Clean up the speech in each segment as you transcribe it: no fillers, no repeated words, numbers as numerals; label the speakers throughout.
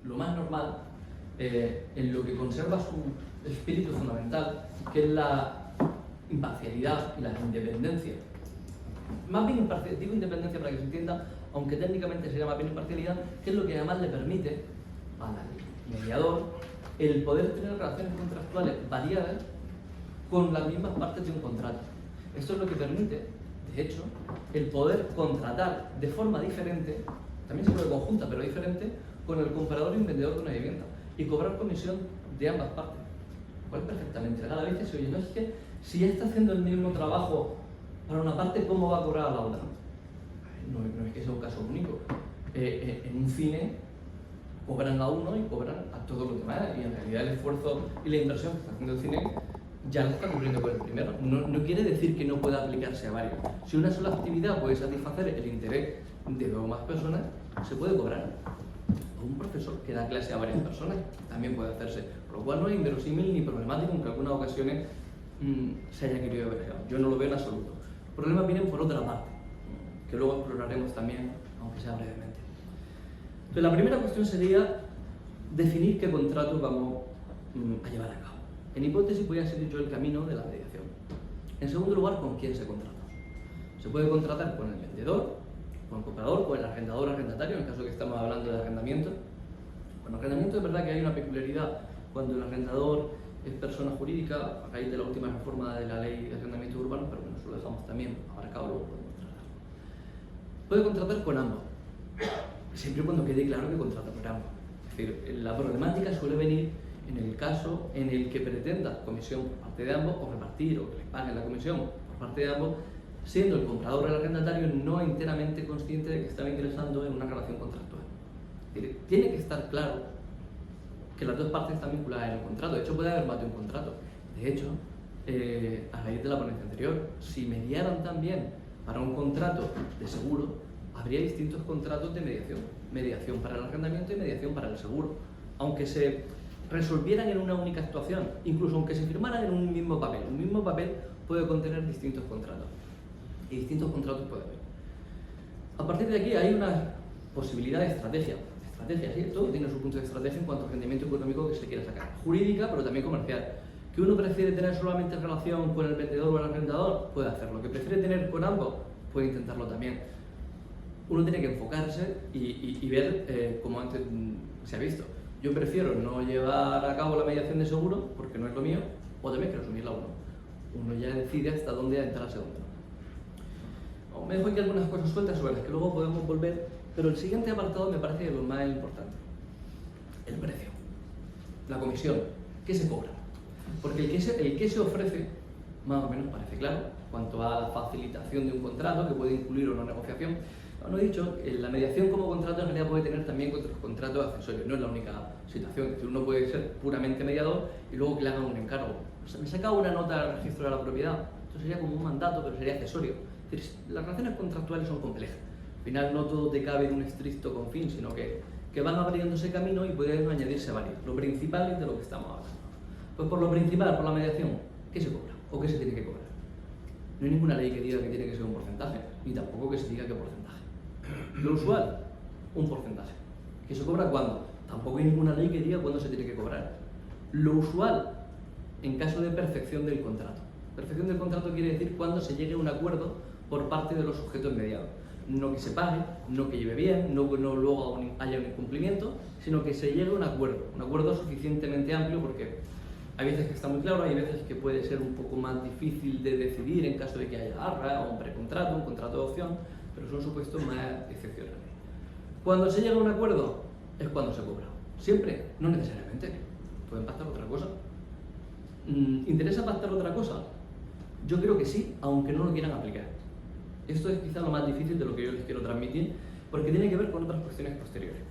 Speaker 1: lo más normal, en lo que conserva su espíritu fundamental, que es la imparcialidad y la independencia. Más bien digo independencia para que se entienda, aunque técnicamente se llama bien imparcialidad, que es lo que además le permite al mediador el poder tener relaciones contractuales variadas con las mismas partes de un contrato. Esto es lo que permite, de hecho, el poder contratar de forma diferente, también se puede conjunta, pero diferente, con el comprador y un vendedor de una vivienda y cobrar comisión de ambas partes. Cual perfectamente legal. A veces se oye, no es que si ya está haciendo el mismo trabajo para una parte, ¿cómo va a cobrar a la otra? No es que sea un caso único. En un cine cobran a uno y cobran a todos los demás, y en realidad el esfuerzo y la inversión que está haciendo el cine ya lo está cubriendo con el primero. No quiere decir que no pueda aplicarse a varios. Si una sola actividad puede satisfacer el interés de dos o más personas, se puede cobrar. O un profesor que da clase a varias personas también puede hacerse, por lo cual no es inverosímil ni problemático, aunque en algunas ocasiones se haya querido ver. Yo no lo veo en absoluto. Los problemas vienen por otra parte, que luego exploraremos también, aunque sea brevemente. Entonces, la primera cuestión sería definir qué contratos vamos a llevar a cabo. En hipótesis voy a seguir yo el camino de la mediación. En segundo lugar, ¿con quién se contrata? Se puede contratar con el vendedor, con el comprador, con el arrendador o arrendatario, en el caso que estamos hablando de arrendamiento. Con el arrendamiento es verdad que hay una peculiaridad cuando el arrendador es persona jurídica, a raíz de la última reforma de la ley de arrendamiento urbano, pero bueno, eso lo dejamos también abarcado, luego podemos tratar. Puede contratar con ambos, siempre y cuando quede claro que contrata con ambos. Es decir, la problemática suele venir en el caso en el que pretenda comisión por parte de ambos, o repartir, o que le paguen la comisión por parte de ambos, siendo el comprador o el arrendatario no enteramente consciente de que estaba ingresando en una relación contractual. Es decir, tiene que estar claro que las dos partes están vinculadas en el contrato. De hecho, puede haber más de un contrato. De hecho, a raíz de la ponencia anterior, si mediaran también para un contrato de seguro, habría distintos contratos de mediación. Mediación para el arrendamiento y mediación para el seguro. Aunque se resolvieran en una única actuación, incluso aunque se firmaran en un mismo papel. Un mismo papel puede contener distintos contratos. Y distintos contratos puede haber. A partir de aquí hay una posibilidad de estrategia. Estrategia, sí, todo tiene su punto de estrategia en cuanto al rendimiento económico que se quiera sacar. Jurídica, pero también comercial. ¿Que uno prefiere tener solamente relación con el vendedor o el arrendador? Puede hacerlo. ¿Que prefiere tener con ambos? Puede intentarlo también. Uno tiene que enfocarse y ver, como antes se ha visto. Yo prefiero no llevar a cabo la mediación de seguro porque no es lo mío, o también quiero asumirla uno. Uno ya decide hasta dónde entrar a segundo. Me dejo aquí algunas cosas sueltas sobre las que luego podemos volver, pero el siguiente apartado me parece lo más importante. El precio. La comisión. ¿Qué se cobra? Porque el que se ofrece, más o menos parece claro, cuanto a la facilitación de un contrato, que puede incluir o no negociación. No he dicho, la mediación como contrato en realidad puede tener también otros contratos accesorios, no es la única situación. Es decir, uno puede ser puramente mediador y luego que le hagan un encargo. O sea, me saca una nota al registro de la propiedad, esto sería como un mandato, pero sería accesorio. Es decir, las relaciones contractuales son complejas. Al final no todo te cabe en un estricto confín, sino que van abriéndose camino y pueden añadirse varios. Lo principal es de lo que estamos hablando. Pues por lo principal, por la mediación, ¿qué se cobra? ¿O qué se tiene que cobrar? No hay ninguna ley que diga que tiene que ser un porcentaje, ni tampoco que se diga qué porcentaje. Lo usual, un porcentaje. ¿Que se cobra cuándo? Tampoco hay ninguna ley que diga cuándo se tiene que cobrar. Lo usual, en caso de perfección del contrato. Perfección del contrato quiere decir cuando se llegue a un acuerdo por parte de los sujetos mediados. No que se pague, no que lleve bien, no que luego haya un incumplimiento, sino que se llegue a un acuerdo suficientemente amplio, porque hay veces que está muy claro, hay veces que puede ser un poco más difícil de decidir en caso de que haya arra o un precontrato, un contrato de opción, pero son supuestos más excepcionales. Cuando se llega a un acuerdo es cuando se cobra. Siempre, no necesariamente. Pueden pactar otra cosa. ¿Interesa pactar otra cosa? Yo creo que sí, aunque no lo quieran aplicar. Esto es quizá lo más difícil de lo que yo les quiero transmitir, porque tiene que ver con otras cuestiones posteriores.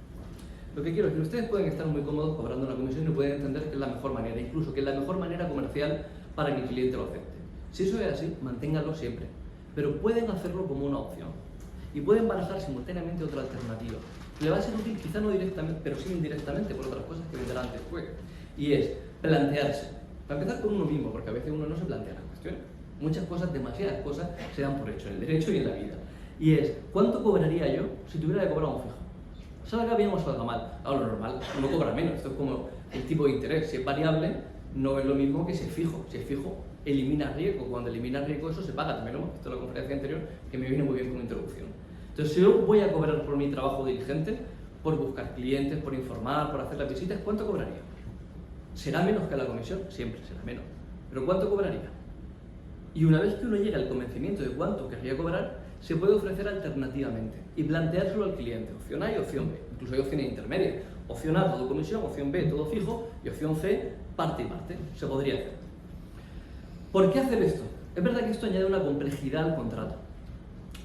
Speaker 1: Lo que quiero es que ustedes pueden estar muy cómodos cobrando una comisión y pueden entender que es la mejor manera, incluso que es la mejor manera comercial para que el cliente lo acepte. Si eso es así, manténganlo siempre, pero pueden hacerlo como una opción y pueden barajar simultáneamente otra alternativa. Le va a ser útil, quizá no directamente, pero sí indirectamente por otras cosas que vendrán después, y es plantearse, para empezar con uno mismo, porque a veces uno no se plantea las cuestiones. Muchas cosas, demasiadas cosas, se dan por hecho en el derecho y en la vida. Y es, ¿cuánto cobraría yo si tuviera que cobrar un fijo? Salga bien o salga mal. Ahora, lo normal, uno cobra menos. Esto es como el tipo de interés. Si es variable, no es lo mismo que si es fijo. Si es fijo, elimina riesgo. Cuando elimina riesgo, eso se paga. También lo hemos visto en la conferencia anterior, que me viene muy bien como introducción. Entonces, si yo voy a cobrar por mi trabajo diligente, por buscar clientes, por informar, por hacer las visitas, ¿cuánto cobraría? ¿Será menos que la comisión? Siempre será menos. ¿Pero cuánto cobraría? Y una vez que uno llega al convencimiento de cuánto querría cobrar, se puede ofrecer alternativamente y planteárselo al cliente. Opción A y opción B. Incluso hay opciones intermedias. Opción A, todo comisión. Opción B, todo fijo. Y opción C, parte y parte. Se podría hacer. ¿Por qué hacer esto? Es verdad que esto añade una complejidad al contrato.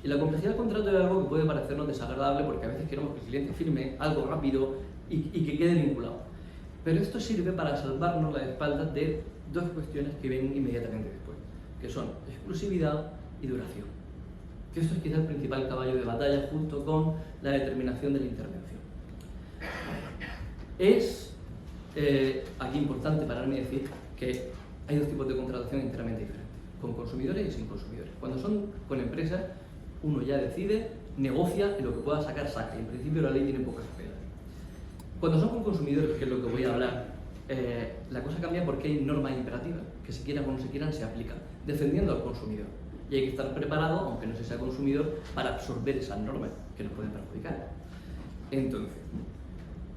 Speaker 1: Y la complejidad del contrato es algo que puede parecernos desagradable porque a veces queremos que el cliente firme algo rápido y que quede vinculado. Pero esto sirve para salvarnos la espalda de dos cuestiones que vienen inmediatamente después, que son exclusividad y duración. Que esto es quizá el principal caballo de batalla junto con la determinación de la intervención. Es aquí importante pararme y decir que hay dos tipos de contratación enteramente diferentes, con consumidores y sin consumidores. Cuando son con empresas, uno ya decide, negocia y lo que pueda sacar, saca. Y en principio la ley tiene pocas pegas. Cuando son con consumidores, que es lo que voy a hablar, la cosa cambia porque hay normas imperativas que se quieran o no se quieran se aplican, defendiendo al consumidor. Y hay que estar preparado, aunque no se sea consumidor, para absorber esas normas que nos pueden perjudicar. Entonces,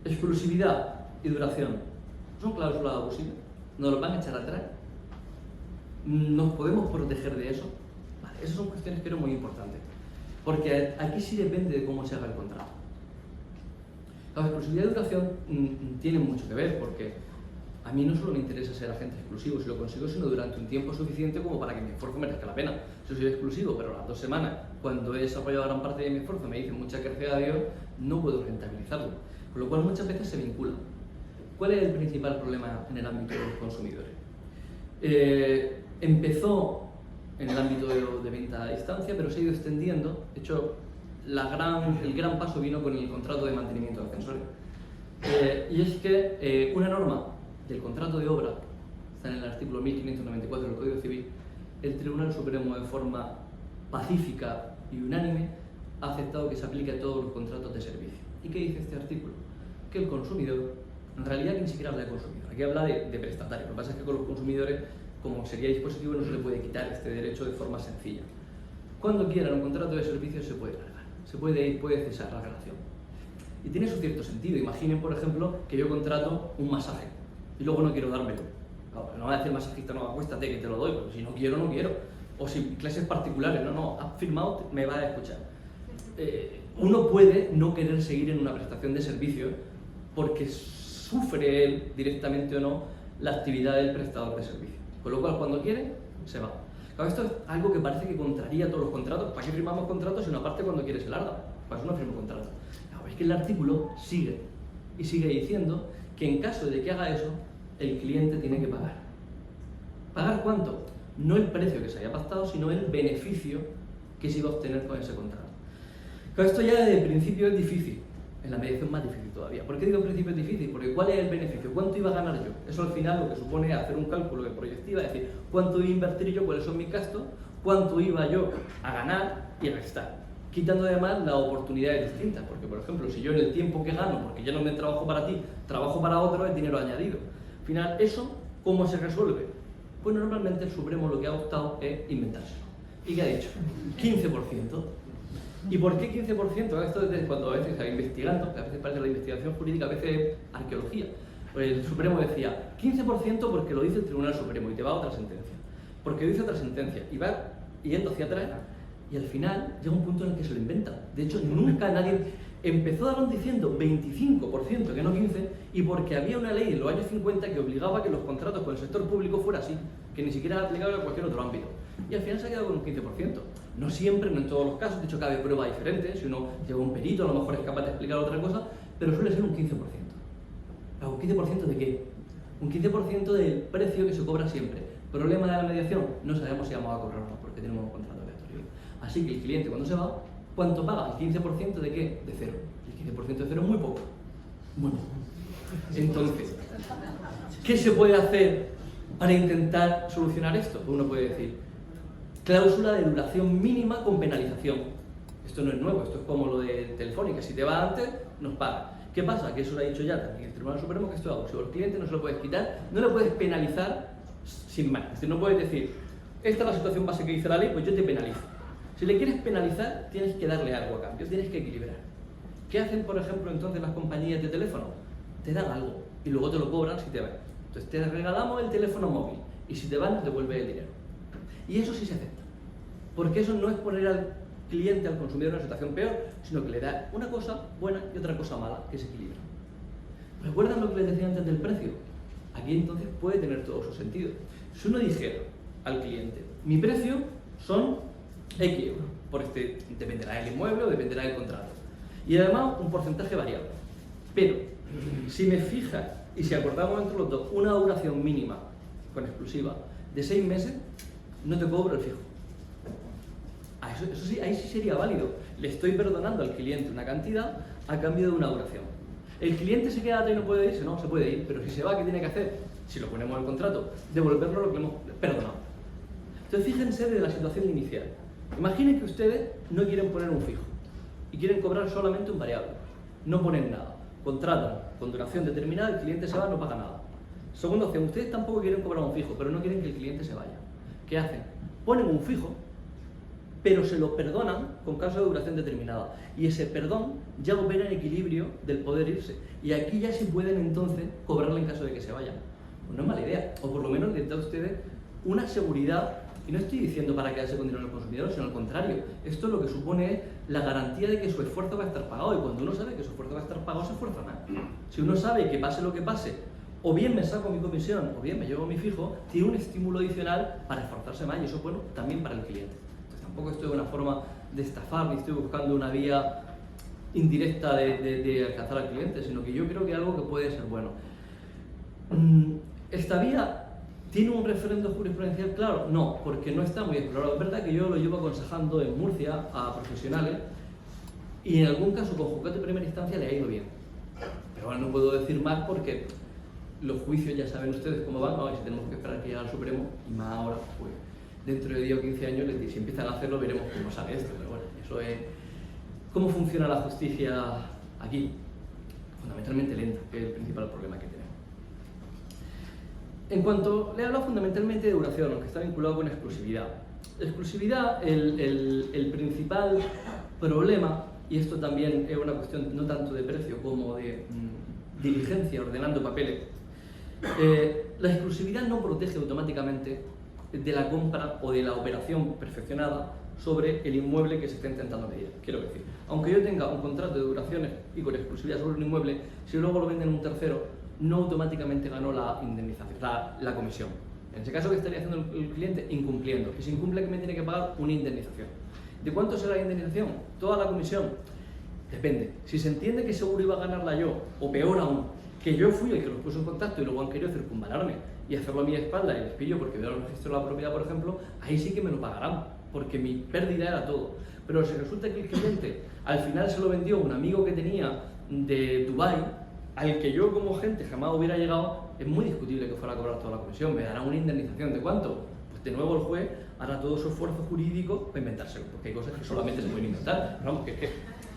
Speaker 1: exclusividad y duración son cláusulas abusivas, nos los van a echar atrás, nos podemos proteger de eso. Vale, esas son cuestiones que eran muy importantes, porque aquí sí depende de cómo se haga el contrato. La exclusividad y duración tienen mucho que ver, porque a mí no solo me interesa ser agente exclusivo si lo consigo, sino durante un tiempo suficiente como para que mi esfuerzo merezca la pena. Si soy exclusivo, pero a las 2 semanas, cuando he desarrollado gran parte de mi esfuerzo, me dicen muchas gracias a Dios, no puedo rentabilizarlo. Con lo cual muchas veces se vinculan. ¿Cuál es el principal problema en el ámbito de los consumidores? Empezó en el ámbito de venta a distancia, pero se ha ido extendiendo. De hecho, el gran paso vino con el contrato de mantenimiento de ascensores. Y es que una norma del contrato de obra, está en el artículo 1594 del Código Civil, el Tribunal Supremo de forma pacífica y unánime ha aceptado que se aplique a todos los contratos de servicio. ¿Y qué dice este artículo? Que el consumidor, en realidad ni siquiera habla de consumidor, aquí habla de prestatario. Lo que pasa es que con los consumidores, como sería dispositivo, no se le puede quitar este derecho de forma sencilla. Cuando quieran un contrato de servicio se puede largar, puede cesar la relación. Y tiene su cierto sentido. Imaginen, por ejemplo, que yo contrato un masaje y luego no quiero dármelo. Claro, no va a decir masajista, no, acuéstate que te lo doy, pero si no quiero, no quiero. O si clases particulares, no, has firmado, me vas a escuchar. Uno puede no querer seguir en una prestación de servicio porque sufre él, directamente o no, la actividad del prestador de servicio. Con lo cual, cuando quiere, se va. Claro, esto es algo que parece que contraría todos los contratos. ¿Para qué firmamos contratos si una parte cuando quiere se larga? Para eso no firmo contrato. Claro, es que el artículo sigue diciendo que en caso de que haga eso, el cliente tiene que pagar. ¿Pagar cuánto? No el precio que se haya pactado, sino el beneficio que se iba a obtener con ese contrato. Claro, esto ya desde el principio es difícil, en la mediación más difícil todavía. ¿Por qué digo en principio es difícil? Porque ¿cuál es el beneficio? ¿Cuánto iba a ganar yo? Eso al final lo que supone hacer un cálculo de proyectiva, es decir, ¿cuánto iba a invertir yo? ¿Cuáles son mis gastos? ¿Cuánto iba yo a ganar y a restar? Quitando además las oportunidades distintas, porque por ejemplo, si yo en el tiempo que gano, porque ya no me trabajo para ti, trabajo para otro, es dinero añadido. Al final, ¿eso cómo se resuelve? Pues normalmente el Supremo lo que ha optado es inventárselo. ¿Y qué ha dicho? 15%. ¿Y por qué 15%? Esto es cuando a veces se va investigando, que a veces parece la investigación jurídica, a veces es arqueología. Pues el Supremo decía 15% porque lo dice el Tribunal Supremo y te va a otra sentencia. Porque dice otra sentencia y va yendo hacia atrás y al final llega un punto en el que se lo inventa. De hecho, nunca nadie empezó diciendo 25%, que no 15%, y porque había una ley en los años 50 que obligaba a que los contratos con el sector público fuera así, que ni siquiera era aplicable a cualquier otro ámbito. Y al final se ha quedado con un 15%. No siempre, no en todos los casos, de hecho cada prueba diferente, si uno lleva un perito a lo mejor es capaz de explicar otra cosa, pero suele ser un 15%. ¿Pero un 15% de qué? Un 15% del precio que se cobra siempre. ¿Problema de la mediación? No sabemos si vamos a cobrar o no, porque tenemos un contrato aleatorio. Así que el cliente cuando se va, ¿cuánto paga? ¿El 15% de qué? De cero. El 15% de cero es muy poco. Muy poco. Entonces, ¿qué se puede hacer para intentar solucionar esto? Pues uno puede decir, cláusula de duración mínima con penalización. Esto no es nuevo, esto es como lo de Telefónica, si te va antes, nos paga. ¿Qué pasa? Que eso lo ha dicho ya también el Tribunal Supremo, que esto es abusivo. El cliente no se lo puedes quitar, no le puedes penalizar sin más. Es decir, no puedes decir, esta es la situación base que dice la ley, pues yo te penalizo. Si le quieres penalizar, tienes que darle algo a cambio, tienes que equilibrar. ¿Qué hacen, por ejemplo, entonces las compañías de teléfono? Te dan algo y luego te lo cobran si te van. Entonces te regalamos el teléfono móvil y si te van, nos devuelve el dinero. Y eso sí se acepta, porque eso no es poner al cliente, al consumidor, en una situación peor, sino que le da una cosa buena y otra cosa mala, que se equilibra. ¿Recuerdan lo que les decía antes del precio? Aquí entonces puede tener todo su sentido. Si uno dijera al cliente, mi precio son X euros, por dependerá del inmueble o dependerá del contrato. Y además un porcentaje variable. Pero si me fijas y si acordamos entre los dos una duración mínima con exclusiva de 6 meses, no te cobro el fijo. Eso sí, ahí sí sería válido. Le estoy perdonando al cliente una cantidad a cambio de una duración. ¿El cliente se queda atrás y no puede irse? No, se puede ir, pero si se va, ¿qué tiene que hacer? Si lo ponemos en el contrato, devolverlo lo que hemos perdonado. Entonces fíjense de la situación inicial. Imaginen que ustedes no quieren poner un fijo y quieren cobrar solamente un variable. No ponen nada. Contratan con duración determinada, el cliente se va, no paga nada. Segunda opción, ustedes tampoco quieren cobrar un fijo, pero no quieren que el cliente se vaya. ¿Qué hacen? Ponen un fijo, pero se lo perdonan con caso de duración determinada. Y ese perdón ya opera en equilibrio del poder irse. Y aquí ya sí pueden entonces cobrarle en caso de que se vayan. Pues no es mala idea. O por lo menos les da a ustedes una seguridad. Y no estoy diciendo para quedarse con dinero del consumidor, sino al contrario. Esto lo que supone es la garantía de que su esfuerzo va a estar pagado. Y cuando uno sabe que su esfuerzo va a estar pagado, se esfuerza más. Si uno sabe que pase lo que pase, o bien me saco mi comisión, o bien me llevo mi fijo, tiene un estímulo adicional para esforzarse más. Y eso es bueno también para el cliente. Tampoco estoy de una forma de estafar, ni estoy buscando una vía indirecta de alcanzar al cliente, sino que yo creo que es algo que puede ser bueno. ¿Esta vía tiene un referendo jurisprudencial claro? No, porque no está muy explorado. Es verdad que yo lo llevo aconsejando en Murcia a profesionales y en algún caso con juzgado de primera instancia le ha ido bien. Pero bueno, no puedo decir más porque los juicios ya saben ustedes cómo van, ¿no? Y si tenemos que esperar que llegue al Supremo, y más ahora, pues dentro de 10 o 15 años, si empiezan a hacerlo, veremos cómo sale esto. Pero bueno, eso es cómo funciona la justicia aquí. Fundamentalmente lenta, que es el principal problema que tenemos. En cuanto le he hablado fundamentalmente de duración, aunque está vinculado con exclusividad. Exclusividad, el principal problema, y esto también es una cuestión no tanto de precio como de diligencia, ordenando papeles, la exclusividad no protege automáticamente de la compra o de la operación perfeccionada sobre el inmueble que se está intentando medir. Quiero decir, aunque yo tenga un contrato de duraciones y con exclusividad sobre un inmueble, si luego lo venden un tercero, no automáticamente ganó la indemnización, la comisión. En ese caso, ¿qué estaría haciendo el cliente? Incumpliendo. Que si incumple, que me tiene que pagar una indemnización. ¿De cuánto será la indemnización? ¿Toda la comisión? Depende. Si se entiende que seguro iba a ganarla yo, o peor aún, que yo fui el que los puso en contacto y luego han querido circunvalarme y hacerlo a mi espalda y les pillo porque veo el registro de la propiedad, por ejemplo, ahí sí que me lo pagarán, porque mi pérdida era todo. Pero si resulta que el cliente al final se lo vendió a un amigo que tenía de Dubái, al que yo como gente jamás hubiera llegado, es muy discutible que fuera a cobrar toda la comisión. Me darán una indemnización. ¿De cuánto? Pues de nuevo el juez hará todo su esfuerzo jurídico para inventárselo, porque hay cosas que solamente se pueden inventar. Vamos,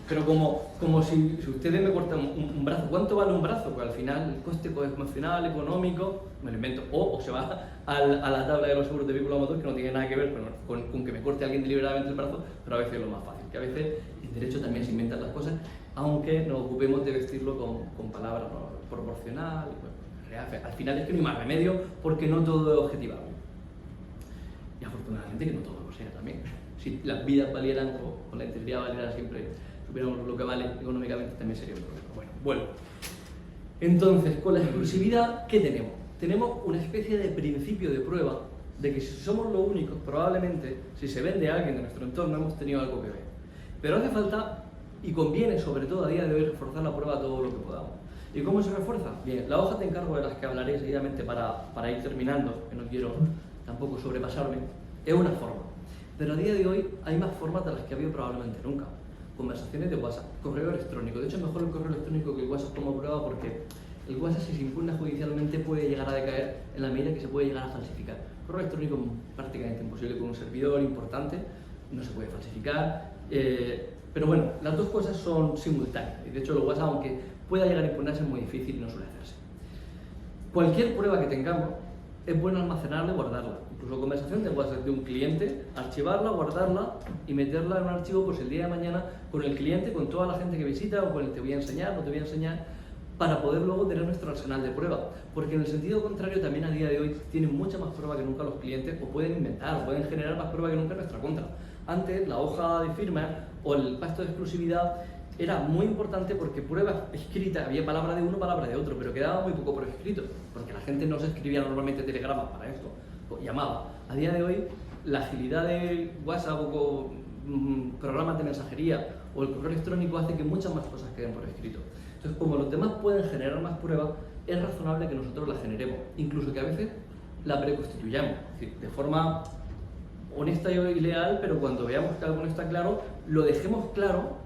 Speaker 1: pero como si ustedes me cortan un brazo, ¿cuánto vale un brazo? Pues al final el coste emocional, económico, me lo invento. O se va a la tabla de los seguros de vehículo a motor, que no tiene nada que ver con que me corte alguien deliberadamente el brazo, pero a veces es lo más fácil, que a veces en derecho también se inventan las cosas, aunque nos ocupemos de vestirlo con palabras proporcional. Bueno, al final es que no hay más remedio, porque no todo es objetivable. Y afortunadamente que no todo lo sea también. Si las vidas valieran, o la integridad valiera siempre, supiéramos lo que vale económicamente, también sería un problema. Bueno. Entonces, con la exclusividad, ¿qué tenemos? Tenemos una especie de principio de prueba de que si somos los únicos, probablemente, si se vende a alguien de nuestro entorno, hemos tenido algo que ver. Pero hace falta, y conviene sobre todo a día de hoy, reforzar la prueba todo lo que podamos. ¿Y cómo se refuerza? Bien, la hoja de encargo de las que hablaré seguidamente para ir terminando, que no quiero tampoco sobrepasarme, es una forma. Pero a día de hoy hay más formas de las que ha habido probablemente nunca. Conversaciones de WhatsApp, correo electrónico. De hecho, es mejor el correo electrónico que el WhatsApp como prueba, porque el WhatsApp, si se impugna judicialmente, puede llegar a decaer en la medida que se puede llegar a falsificar. Correo electrónico es prácticamente imposible, con un servidor importante no se puede falsificar. Pero bueno, las dos cosas son simultáneas. Y de hecho, el WhatsApp, aunque pueda llegar a imponerse, es muy difícil y no suele hacerse. Cualquier prueba que tengamos, es bueno almacenarla y guardarla. Incluso conversación de WhatsApp de un cliente, archivarla, guardarla y meterla en un archivo pues el día de mañana con el cliente, con toda la gente que visita o con el te voy a enseñar, no te voy a enseñar, para poder luego tener nuestro arsenal de prueba. Porque en el sentido contrario también a día de hoy tienen mucha más prueba que nunca los clientes o pueden inventar o pueden generar más prueba que nunca en nuestra contra. Antes la hoja de firma o el pacto de exclusividad era muy importante porque pruebas escritas, había palabra de uno, palabra de otro, pero quedaba muy poco por escrito, porque la gente no se escribía normalmente telegramas para esto, llamaba. A día de hoy, la agilidad de WhatsApp o programas de mensajería o el correo electrónico hace que muchas más cosas queden por escrito. Entonces, como los demás pueden generar más pruebas, es razonable que nosotros las generemos, incluso que a veces la preconstituyamos, es decir, de forma honesta y leal, pero cuando veamos que algo no está claro, lo dejemos claro.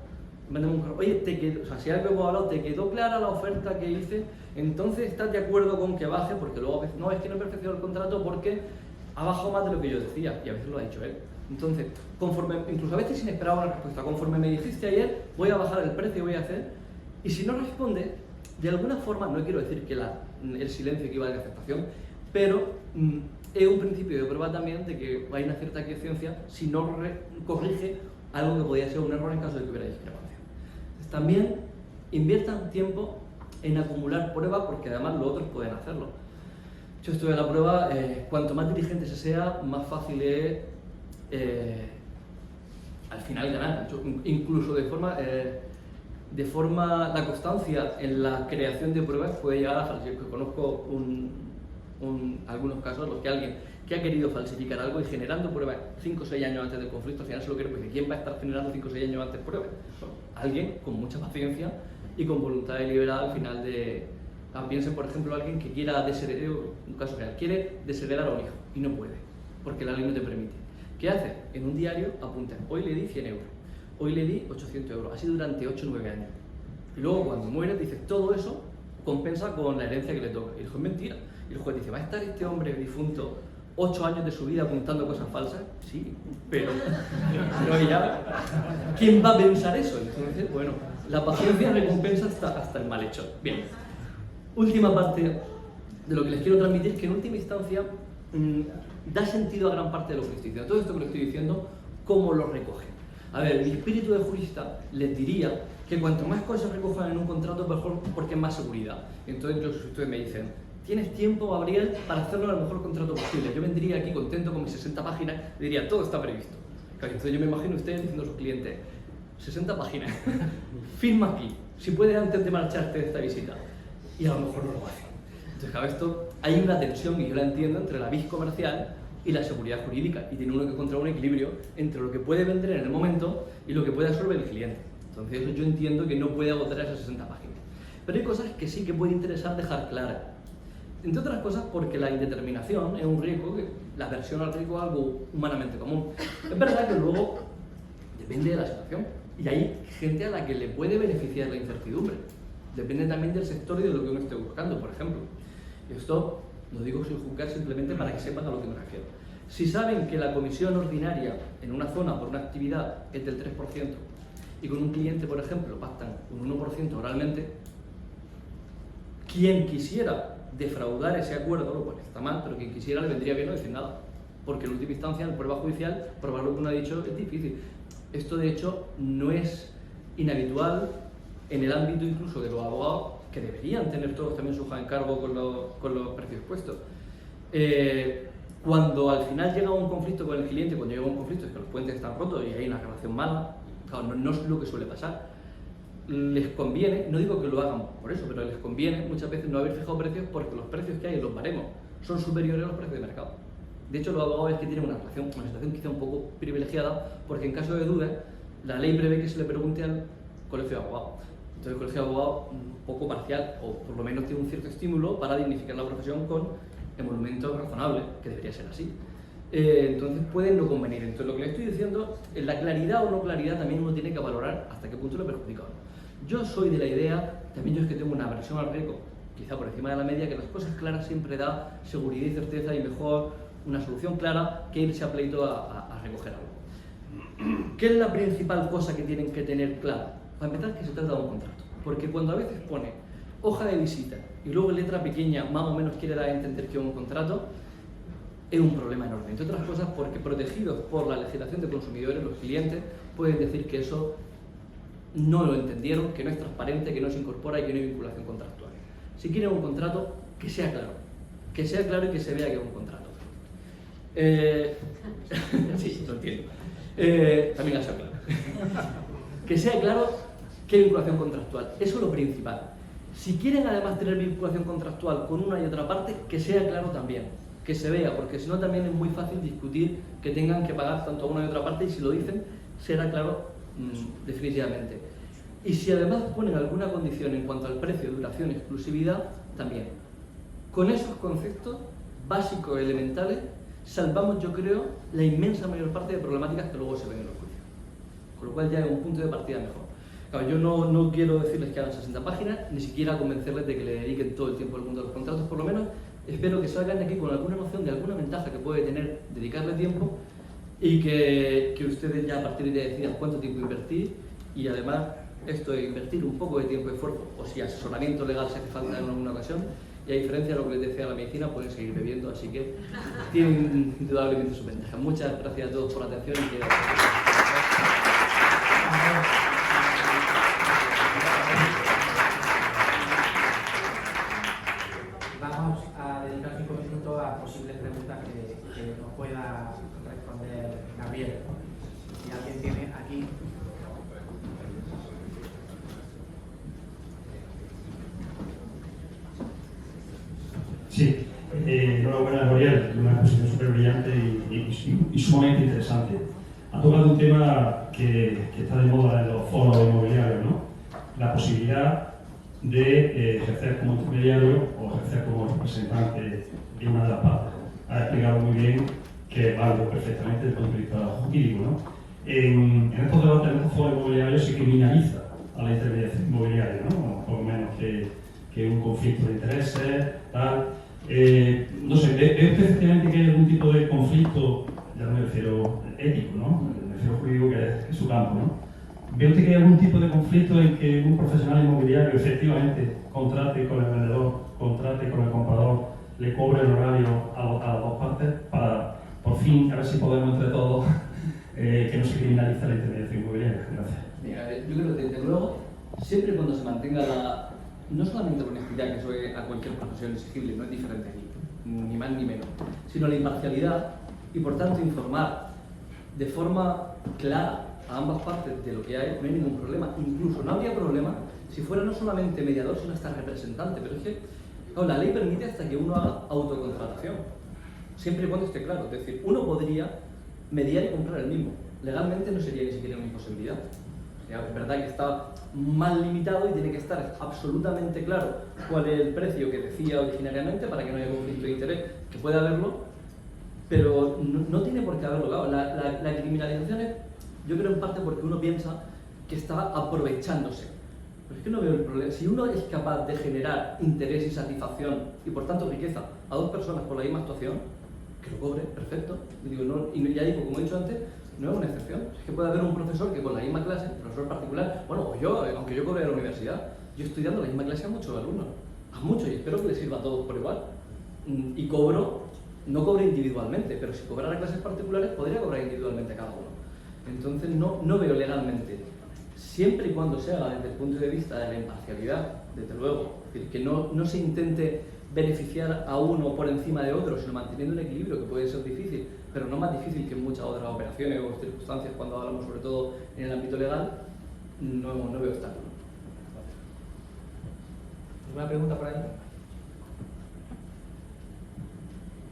Speaker 1: Mandemos un correo, oye, o sea, si algo hemos hablado, ¿te quedó clara la oferta que hice? Entonces, ¿estás de acuerdo con que baje? Porque luego a veces, no, es que no he perfeccionado el contrato porque ha bajado más de lo que yo decía, y a veces lo ha dicho él. Entonces, conforme, incluso a veces sin esperar una respuesta, conforme me dijiste ayer, voy a bajar el precio y voy a hacer, y si no responde, de alguna forma, no quiero decir que el silencio equivale a aceptación, pero es un principio de prueba también de que hay una cierta aquiescencia si no corrige algo que podría ser un error en caso de que hubiera discrepancia. También inviertan tiempo en acumular pruebas porque además los otros pueden hacerlo. Yo esto de la prueba, cuanto más diligente se sea, más fácil es al final ganar. Incluso de forma la constancia en la creación de pruebas puede llegar a falsificar. Conozco algunos casos en los que alguien que ha querido falsificar algo y generando pruebas 5 o 6 años antes del conflicto, al final se lo quiere, porque ¿quién va a estar generando 5 o 6 años antes pruebas? Bueno, alguien con mucha paciencia y con voluntad deliberada al final de... Piensen, por ejemplo, alguien que quiera desheredar, un caso real, quiere desheredar a un hijo y no puede, porque la ley no te permite. ¿Qué hace? En un diario apunta, hoy le di 100 euros, hoy le di 800 euros, así durante 8 o 9 años. Y luego cuando muere, dice, todo eso compensa con la herencia que le toca. Y el juez, mentira. Y el juez dice, ¿va a estar este hombre difunto 8 años de su vida apuntando cosas falsas? Sí, pero ya, ¿quién va a pensar eso? Entonces, bueno, la paciencia recompensa hasta el malhechor. Bien, última parte de lo que les quiero transmitir es que en última instancia da sentido a gran parte de lo que estoy diciendo. Todo esto que lo estoy diciendo, ¿cómo lo recogen? A ver, mi espíritu de jurista les diría que cuanto más cosas recojan en un contrato, mejor, porque es más seguridad. Entonces, si ustedes me dicen, ¿tienes tiempo, Gabriel, para hacerlo el mejor contrato posible? Yo vendría aquí contento con mis 60 páginas y diría, todo está previsto. Claro, entonces yo me imagino a ustedes diciendo a sus clientes, 60 páginas, firma aquí, si puedes antes de marcharte de esta visita. Y a lo mejor no lo hacen. Entonces, claro, esto, hay una tensión, y yo la entiendo, entre la vis comercial y la seguridad jurídica. Y tiene uno que encontrar un equilibrio entre lo que puede vender en el momento y lo que puede absorber el cliente. Entonces, eso yo entiendo que no puede agotar esas 60 páginas. Pero hay cosas que sí que puede interesar dejar claras. Entre otras cosas porque la indeterminación es un riesgo, la aversión al riesgo es algo humanamente común. Es verdad que luego depende de la situación y hay gente a la que le puede beneficiar la incertidumbre. Depende también del sector y de lo que uno esté buscando, por ejemplo. Y esto lo digo sin juzgar, simplemente para que sepan a lo que me refiero. Si saben que la comisión ordinaria en una zona por una actividad es del 3% y con un cliente, por ejemplo, pactan un 1% oralmente, quien quisiera defraudar ese acuerdo, lo cual está mal, pero quien quisiera le vendría bien no decir nada, porque en última instancia, en prueba judicial, probar lo que uno ha dicho es difícil. Esto, de hecho, no es inhabitual en el ámbito incluso de los abogados, que deberían tener todos también su encargo con los precios puestos. Cuando al final llega un conflicto con el cliente, cuando llega un conflicto es que los puentes están rotos y hay una relación mala, claro, no es lo que suele pasar. Les conviene, no digo que lo hagan por eso, pero les conviene muchas veces no haber fijado precios porque los precios que hay en los baremos son superiores a los precios de mercado. De hecho, los abogados es que tienen una situación quizá un poco privilegiada, porque en caso de dudas, la ley prevé que se le pregunte al colegio de abogados. Entonces el colegio de abogados, un poco parcial, o por lo menos tiene un cierto estímulo para dignificar la profesión con emolumentos razonables, que debería ser así. Entonces pueden no convenir. Entonces lo que le estoy diciendo, en la claridad o no claridad también uno tiene que valorar hasta qué punto le perjudica o no. Yo soy de la idea, también yo es que tengo una aversión al riesgo, quizá por encima de la media, que las cosas claras siempre da seguridad y certeza y mejor una solución clara que irse a pleito a recoger algo. ¿Qué es la principal cosa que tienen que tener clara? Para empezar, que se trata de un contrato. Porque cuando a veces pone hoja de visita y luego en letra pequeña más o menos quiere dar a entender que es un contrato, es un problema enorme. Entre otras cosas porque protegidos por la legislación de consumidores, los clientes pueden decir que eso no lo entendieron, que no es transparente, que no se incorpora y que no hay vinculación contractual. Si quieren un contrato, que sea claro y que se vea que es un contrato. Sí, lo entiendo. También ha sido claro. Que sea claro qué vinculación contractual, eso es lo principal. Si quieren además tener vinculación contractual con una y otra parte, que sea claro también, que se vea, porque si no también es muy fácil discutir que tengan que pagar tanto a una y otra parte, y si lo dicen, será claro definitivamente. Y si además ponen alguna condición en cuanto al precio, duración, exclusividad, también. Con esos conceptos básicos, elementales, salvamos, yo creo, la inmensa mayor parte de problemáticas que luego se ven en los juicios. Con lo cual ya es un punto de partida mejor. Claro, yo no quiero decirles que hagan 60 páginas, ni siquiera convencerles de que le dediquen todo el tiempo al mundo de los contratos, por lo menos espero que salgan de aquí con alguna noción de alguna ventaja que puede tener dedicarle tiempo y que ustedes ya a partir de ahí decidan cuánto tiempo invertir y además esto de invertir un poco de tiempo y esfuerzo, o si asesoramiento legal se hace falta en alguna ocasión, y a diferencia de lo que les decía la medicina, pueden seguir bebiendo, así que tienen indudablemente su ventaja. Muchas gracias a todos por la atención y que...
Speaker 2: Vamos a dedicar 5 minutos a posibles preguntas que nos pueda responder Gabriel. Si alguien tiene aquí.
Speaker 3: Sí, enhorabuena Gabriel, una exposición súper brillante y sumamente interesante. Ha tocado un tema que está de moda en los foros inmobiliarios, ¿no? La posibilidad de ejercer como intermediario o ejercer como representante de una de las partes. Ha explicado muy bien que es válido perfectamente desde el punto de vista jurídico, ¿no? En estos debates, en estos foros inmobiliarios se criminaliza a la intermediación inmobiliaria, ¿no? Poco menos que un conflicto de intereses, tal. No sé, ¿ve usted efectivamente que hay algún tipo de conflicto, ya no me refiero ético, ¿no? Me refiero jurídico, que es su campo, ¿no? ¿Ve usted que hay algún tipo de conflicto en que un profesional inmobiliario efectivamente contrate con el vendedor, contrate con el comprador, le cobre el horario a las dos partes para, por fin, a ver si podemos entre todos que no se criminalice la intermediación inmobiliaria? Gracias.
Speaker 1: Mira, yo creo que desde luego, siempre cuando se mantenga la... No solamente la honestidad, que eso es a cualquier profesión exigible, no es diferente aquí, ni más ni menos, sino la imparcialidad y por tanto informar de forma clara a ambas partes de lo que hay, no hay ningún problema. Incluso no habría problema si fuera no solamente mediador, sino hasta representante. Pero es que claro, la ley permite hasta que uno haga autocontratación, siempre y cuando esté claro. Es decir, uno podría mediar y comprar el mismo. Legalmente no sería ni siquiera una imposibilidad. Es verdad que está más limitado y tiene que estar absolutamente claro cuál es el precio que decía originariamente para que no haya conflicto de interés, que puede haberlo, pero no tiene por qué haberlo. Claro, la criminalización es, yo creo en parte porque uno piensa que está aprovechándose. Pero es que no veo el problema. Si uno es capaz de generar interés y satisfacción y por tanto riqueza a dos personas por la misma actuación, que lo cobre, perfecto. Y digo, no, y ya digo, como he dicho antes, no es una excepción. Es que puede haber un profesor que con la misma clase, profesor particular, bueno, o yo, aunque yo cobre a la universidad, yo estoy dando la misma clase a muchos alumnos, a muchos, y espero que les sirva a todos por igual. Y no cobro individualmente, pero si cobrara clases particulares podría cobrar individualmente a cada uno. Entonces no veo legalmente, siempre y cuando se haga desde el punto de vista de la imparcialidad, desde luego, es decir, que no se intente beneficiar a uno por encima de otro, sino manteniendo un equilibrio que puede ser difícil, pero no más difícil que en muchas otras operaciones o circunstancias cuando hablamos sobre todo en el ámbito legal, no veo obstáculo.
Speaker 2: ¿Alguna pregunta por ahí?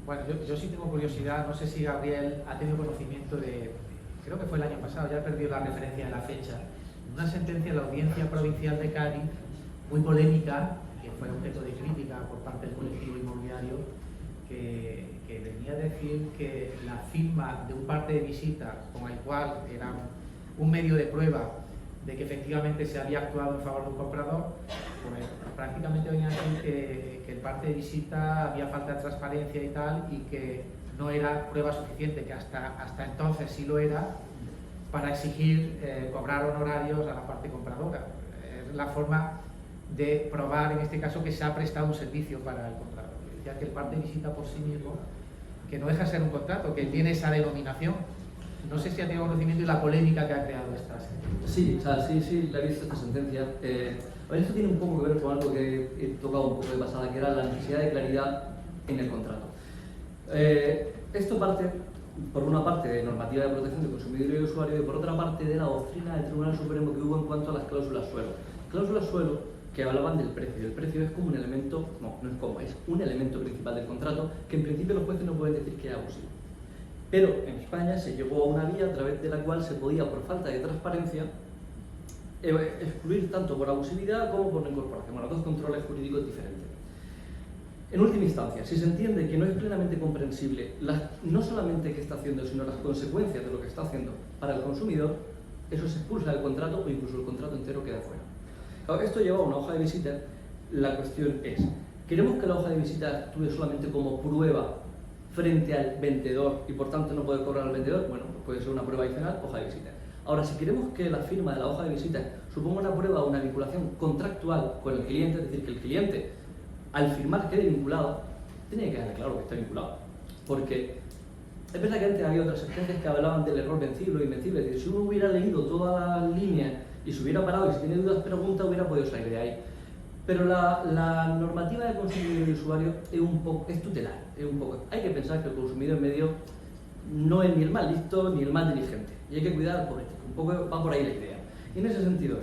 Speaker 2: Bueno, yo sí tengo curiosidad, no sé si Gabriel ha tenido conocimiento de, creo que fue el año pasado, ya he perdido la referencia de la fecha, una sentencia de la Audiencia Provincial de Cádiz, muy polémica, que fue objeto de crítica por parte del colectivo inmobiliario, que venía a decir que la firma de un parte de visita, con el cual era un medio de prueba de que efectivamente se había actuado en favor de un comprador, pues prácticamente venía a decir que el parte de visita había falta de transparencia y tal, y que no era prueba suficiente, que hasta entonces sí lo era, para exigir cobrar honorarios a la parte compradora. Es la forma de probar, en este caso, que se ha prestado un servicio para el contrato. Ya que el parte visita por sí mismo, que no deja de ser un contrato, que tiene esa denominación. No sé si ha tenido conocimiento de la polémica que ha creado esta sentencia.
Speaker 1: Sí, o sea, sí, la he visto esta sentencia. A ver, esto tiene un poco que ver con algo que he tocado un poco de pasada, que era la necesidad de claridad en el contrato. Esto parte, por una parte, de normativa de protección del consumidor y del usuario, y por otra parte, de la doctrina del Tribunal Supremo que hubo en cuanto a las cláusulas suelo. Cláusulas suelo que hablaban del precio. Y el precio es como un elemento, no es como, es un elemento principal del contrato, que en principio los jueces no pueden decir que es abusivo. Pero en España se llegó a una vía a través de la cual se podía, por falta de transparencia, excluir tanto por abusividad como por no incorporación. Bueno, dos controles jurídicos diferentes. En última instancia, si se entiende que no es plenamente comprensible no solamente qué está haciendo, sino las consecuencias de lo que está haciendo para el consumidor, eso se expulsa del contrato o incluso el contrato entero queda fuera. Ahora, esto lleva a una hoja de visita. La cuestión es, ¿queremos que la hoja de visita actúe solamente como prueba frente al vendedor y por tanto no puede cobrar al vendedor? Bueno, pues puede ser una prueba adicional, hoja de visita. Ahora, si queremos que la firma de la hoja de visita suponga una prueba o una vinculación contractual con el cliente, es decir, que el cliente al firmar quede vinculado, tiene que quedar claro que está vinculado. Porque es verdad que antes había otras sentencias que hablaban del error vencible o invencible, es decir, si uno hubiera leído todas las líneas y se hubiera parado y si tiene dudas preguntas hubiera podido salir de ahí. Pero la normativa de consumidor y usuario es tutelar, es un poco. Hay que pensar que el consumidor medio no es ni el más listo ni el más diligente y hay que cuidar al pobre, un poco va por ahí la idea. Y en ese sentido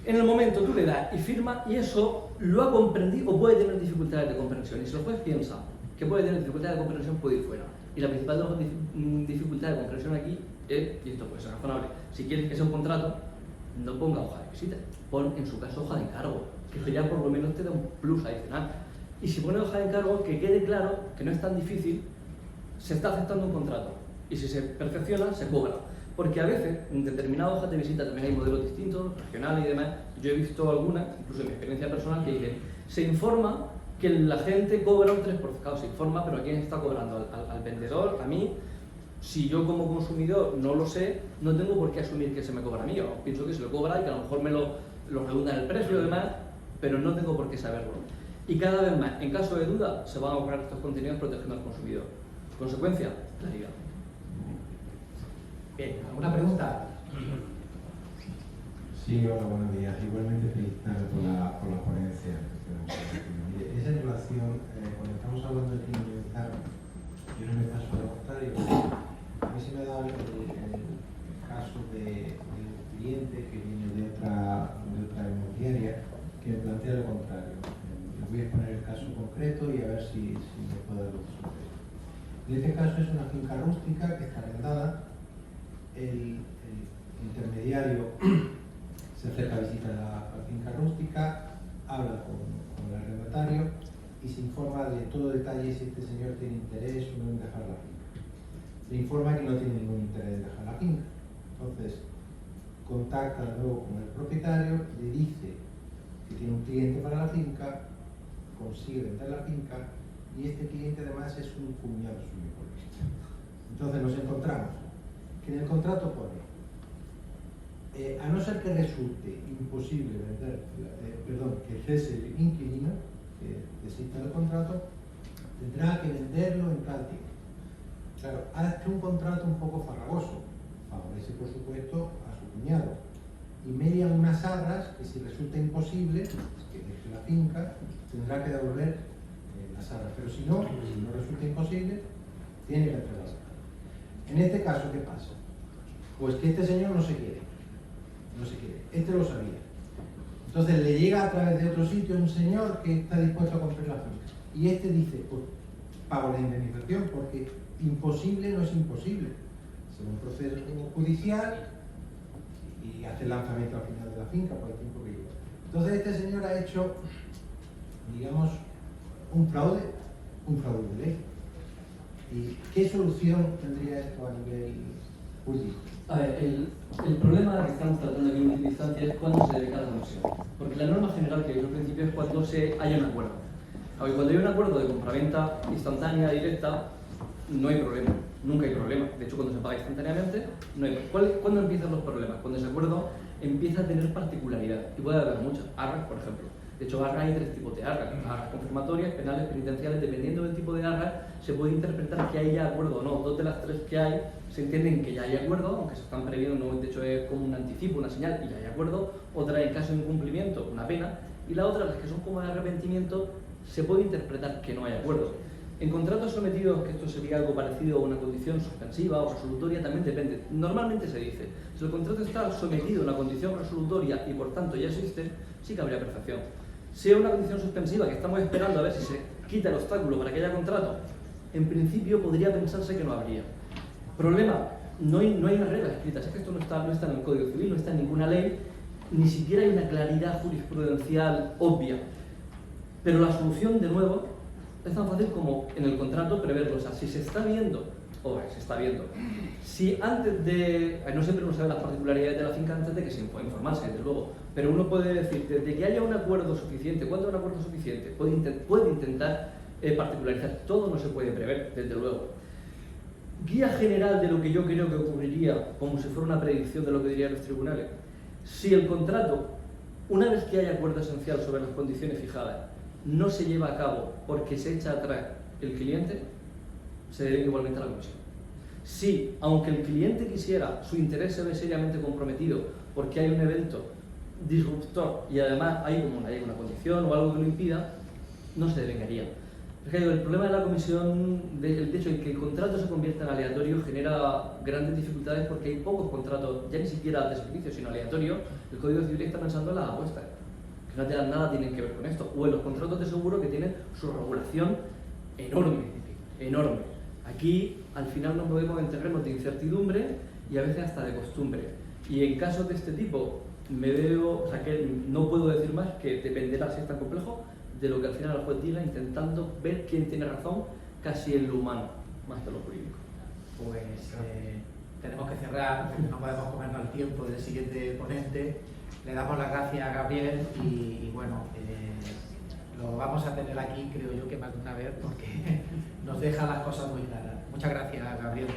Speaker 1: en el momento tú le das y firma y eso lo ha comprendido o puede tener dificultades de comprensión, y si el juez piensa que puede tener dificultades de comprensión puede ir fuera. Y la principal de las dificultades de comprensión aquí es, y esto puede ser razonable, si quieres que sea un contrato, no ponga hoja de visita, pon en su caso hoja de encargo, que esto ya por lo menos te da un plus adicional. Y si pone hoja de encargo, que quede claro que no es tan difícil, se está aceptando un contrato y si se perfecciona, se cobra. Porque a veces, en determinadas hojas de visita también hay modelos distintos, regionales y demás. Yo he visto algunas, incluso en mi experiencia personal, que dicen, se informa que la gente cobra un 3%. Claro, se informa, pero ¿a quién está cobrando? ¿Al vendedor? ¿A mí? Si yo como consumidor no lo sé, no tengo por qué asumir que se me cobra a mí. Yo pienso que se lo cobra y que a lo mejor me lo redunda en el precio y demás, pero no tengo por qué saberlo. Y cada vez más, en caso de duda, se van a buscar estos contenidos protegiendo al consumidor. Consecuencia, claridad.
Speaker 2: Bien, ¿alguna pregunta?
Speaker 4: Sí, hola, buenos días. Igualmente felicitarle por la ponencia. Esa relación, cuando estamos hablando de criminalizar, yo no me paso a lo contrario. A mí se me da el caso de un cliente que viene de otra inmobiliaria que me plantea lo contrario. Les voy a exponer el caso concreto y a ver si me puedo dar resolver. En este caso es una finca rústica que está arrendada. El intermediario se acerca a visitar la finca rústica, habla con el arrendatario y se informa de todo detalle si este señor tiene interés o no en dejar la finca. Le informa que no tiene ningún interés en dejar la finca. Entonces, contacta de nuevo con el propietario, le dice que tiene un cliente para la finca, consigue vender la finca y este cliente además es un cuñado suyo. Entonces nos encontramos que en el contrato pone, a no ser que resulte imposible que cese el inquilino que desista el contrato, tendrá que venderlo en tal tiempo. Claro, hace un contrato un poco farragoso, favorece por supuesto a su cuñado y median unas arras que si resulta imposible que deje la finca tendrá que devolver las arras, pero si no resulta imposible tiene que hacer las arras. En este caso, ¿qué pasa? Pues que este señor no se quiere, este lo sabía. Entonces le llega a través de otro sitio un señor que está dispuesto a comprar la finca. Y este dice, pues pago la indemnización porque imposible no es imposible. Se va un proceso judicial y hace el lanzamiento al final de la finca por el tiempo que lleva. Entonces este señor ha hecho, digamos, un fraude de ley. ¿Y qué solución tendría esto a nivel jurídico?
Speaker 1: A ver, el problema que estamos tratando aquí en última instancia es cuándo se debe cada conexión. Porque la norma general que hay al principio es cuando haya un acuerdo. A ver, cuando hay un acuerdo de compraventa instantánea, directa, no hay problema, nunca hay problema. De hecho, cuando se paga instantáneamente, no hay problema. ¿Cuándo empiezan los problemas? Cuando ese acuerdo empieza a tener particularidad. Y puede haber muchas. Arras, por ejemplo. De hecho, arras hay 3 tipos de arras. Arras confirmatorias, penales, penitenciales. Dependiendo del tipo de arras, se puede interpretar que hay ya acuerdo o no. 2 de las 3 que hay se entienden que ya hay acuerdo, aunque se están previendo, no, de hecho es como un anticipo, una señal, y ya hay acuerdo. Otra, en caso de incumplimiento, una pena. Y la otra, las que son como de arrepentimiento, se puede interpretar que no hay acuerdo. En contratos sometidos, que esto sería algo parecido a una condición suspensiva o resolutoria, también depende. Normalmente se dice, si el contrato está sometido a una condición resolutoria y por tanto ya existe, sí que habría perfección. Si es una condición suspensiva que estamos esperando a ver si se quita el obstáculo para que haya contrato, en principio podría pensarse que no habría. Problema, no hay una regla escrita, es que esto no está en el Código Civil, no está en ninguna ley, ni siquiera hay una claridad jurisprudencial obvia. Pero la solución, de nuevo, es tan fácil como en el contrato preverlo. O sea, si se está viendo, si antes de... No siempre uno sabe las particularidades de la finca antes de que se informarse, desde luego, pero uno puede decir, desde que haya un acuerdo suficiente, ¿cuándo es un acuerdo suficiente? Puede intentar particularizar. Todo no se puede prever, desde luego. Guía general de lo que yo creo que ocurriría, como si fuera una predicción de lo que dirían los tribunales. Si el contrato, una vez que haya acuerdo esencial sobre las condiciones fijadas, no se lleva a cabo porque se echa atrás el cliente, se debe igualmente a la comisión. Si, aunque el cliente quisiera, su interés se ve seriamente comprometido porque hay un evento disruptor y además hay una condición o algo que lo impida, no se devengaría. Es que el problema de la comisión, el hecho de que el contrato se convierta en aleatorio, genera grandes dificultades porque hay pocos contratos, ya ni siquiera de servicio, sino aleatorio. El Código Civil está pensando en las apuestas, que no tienen nada tienen que ver con esto, o en los contratos de seguro que tienen su regulación enorme. Aquí, al final, nos movemos en terrenos de incertidumbre y a veces hasta de costumbre. Y en casos de este tipo, que no puedo decir más que dependerá, si es tan complejo, de lo que al final el juez diga, intentando ver quién tiene razón, casi en lo humano, más que en lo jurídico.
Speaker 2: Pues tenemos que cerrar, porque no podemos comernos el tiempo del siguiente ponente. Le damos las gracias a Gabriel y bueno, lo vamos a tener aquí, creo yo que más de una vez, porque nos deja las cosas muy claras. Muchas gracias, Gabriel.